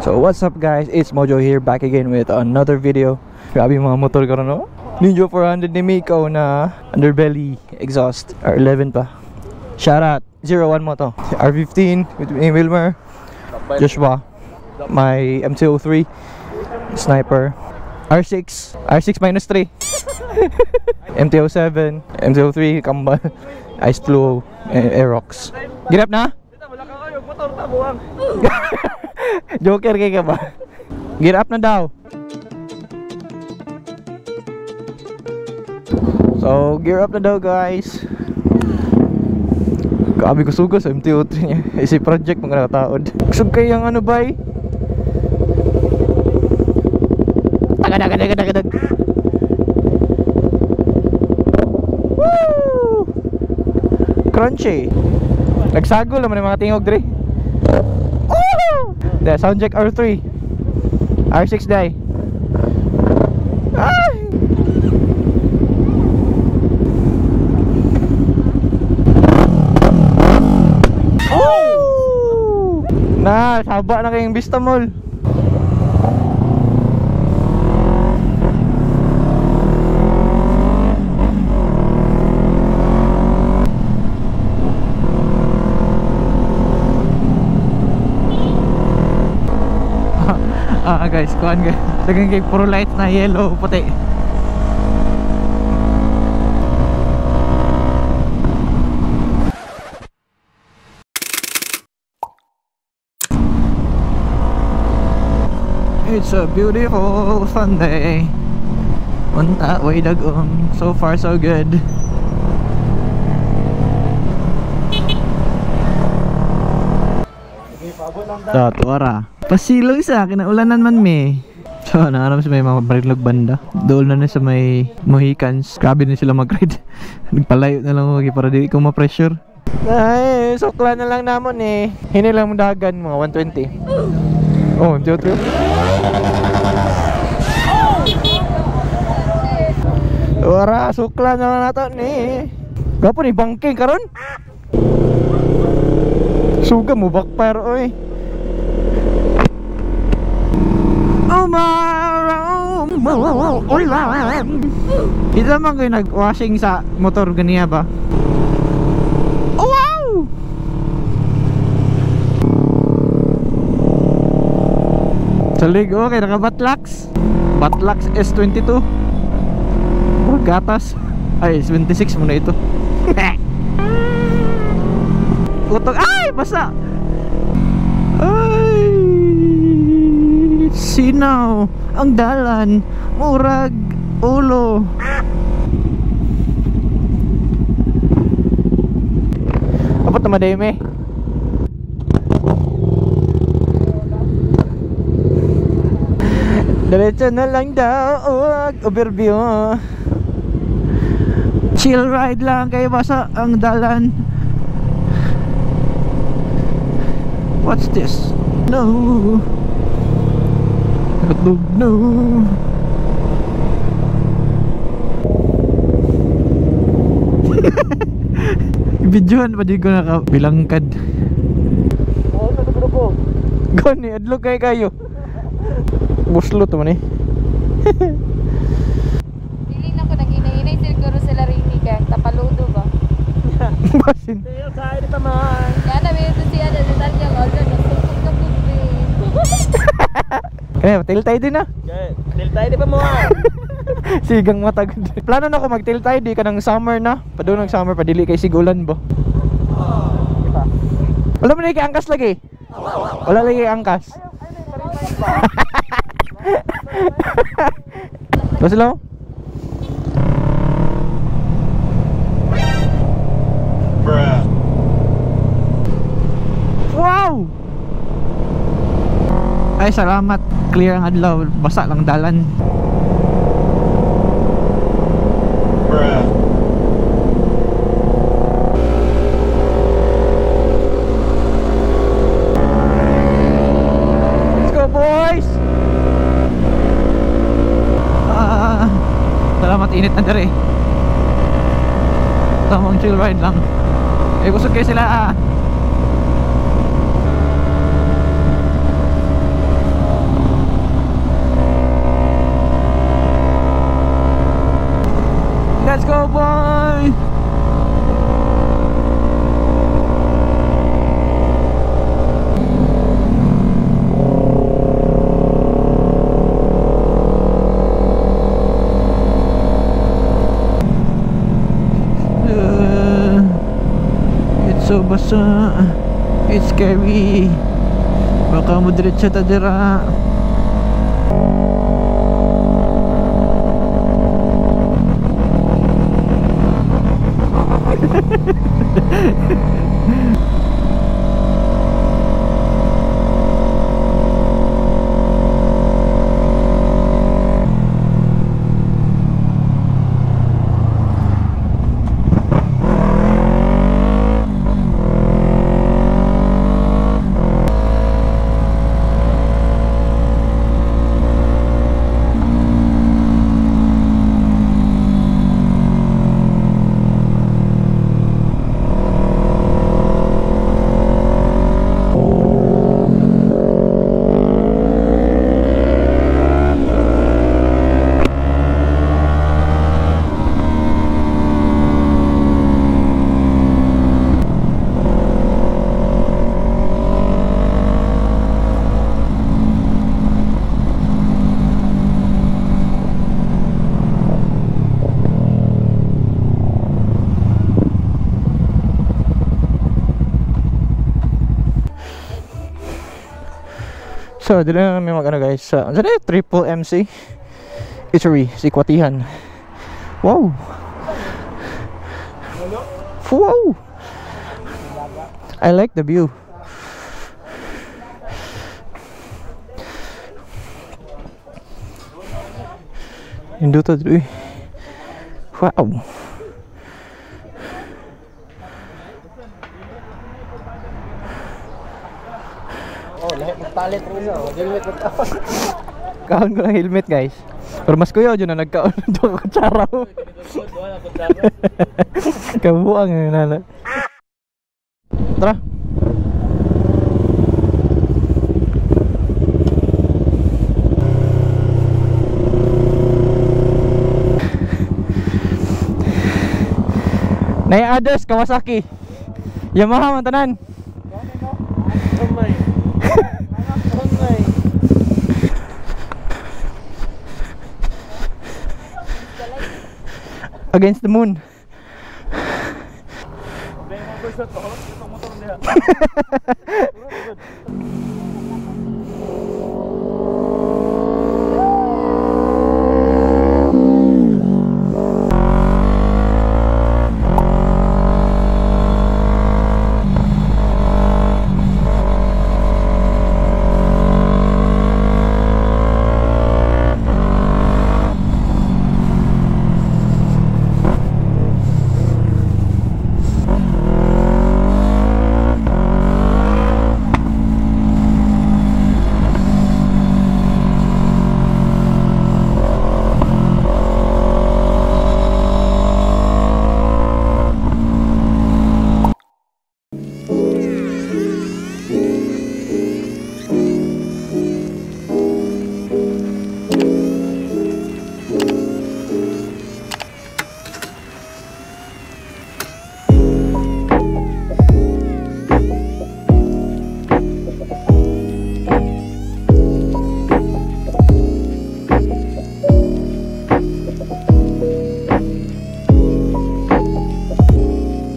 So what's up guys, it's Mojo here, back again with another video. Grabe yung mga motor karon, no? Ninja 400 ni Miko na underbelly exhaust, R11 pa. Shout out, 01 mo to. R15 with Wilmer, Joshua, my MT-03, Sniper, R6 minus 3, MT-07, MT-03, Kambal, Ice Fluo, Aerox. Get up na? Joker kayo ka ba? Gear up na daw. So, gear up na daw guys. Grabe ko sugo sa MT-03 niya. Si project mga nakataod. Kusog kayo yung ano ba eh? Tagadag. Woo! Crunchy. Nagsagol naman yung mga tingog dre. The soundcheck R3 R6 die. Ay! Oh! Na, haba na kayong Vista Mall. Guys, kuhan guys. Dagang kay puro lights na yellow, puti. It's a beautiful Sunday. Unta way dagom. So far so good. Tuara. Pasilaw isa, kinaulanan man me. So, nakarap sa may mga barilog banda. Doon na sa may Mohicans. Grabe na sila mag-ride. Nagpalayo na lang ako para di ko ma-pressure. Ay, sukla na lang namon eh. Hinilang mo dagan, mga 120. Oh, MT-03. Tuara, sukla na lang nato ni. Gapo ni bangking karon? Suga mo backfire oy. Ito naman kayo nag-washing sa motor ganiya ba? Oh, wow! Salig, okay, naka-Batlax S22 gatas. Ay, S26 muna ito. Utok, ay! Basta! Ay! Sinaw ang dalan, murag ulo. Apa tama deme? Diretso na lang daw, overview. Chill ride lang kayo basa ang dalan. What's this? No. No. Videohan pa di ko nakabilangkad. Oh, nagrupo. Gani, adlok kayo. Buslo to man eh. Piling na ko nag-inay siguro sila rinigan. Tapaludo ba? Basin. Tayo sa akin pa man. Kaya na may ito siya na detalya ko. Nasukot ka po Kaya, tail-tie din na. Tail-tie di pa mo. Sigang matag. Plano na ako mag-tail-tie di ka ng summer na. Padung ng summer, padili kay sigulan ba? Wala mo na angkas lagi. Wala lagi angkas. Terus lo? Wow! Ay, salamat. Clear ang adlaw. Basa lang dalan. Let's go, boys! Salamat, init na dere. Tamang chill ride lang. Eh, kusog kayo sila Let's go, boy! It's so basa. It's scary. Baka mo diretso ta dira. So, dito na namin mag-ano guys. Ano na yun? Triple MC Eatery, si Kwatihan. Wow! Wow! I like the view. Indo to dito eh. Wow! Oh, lahat magpalit rin isa. Helmet magkaon. Kaon ko ng helmet guys. Pero mas kuya dyan na nagkaon doon ko kutsara ko. Kabuang yung nana. Tara. Nay others Kawasaki. Yamaha man tanan. Against the moon.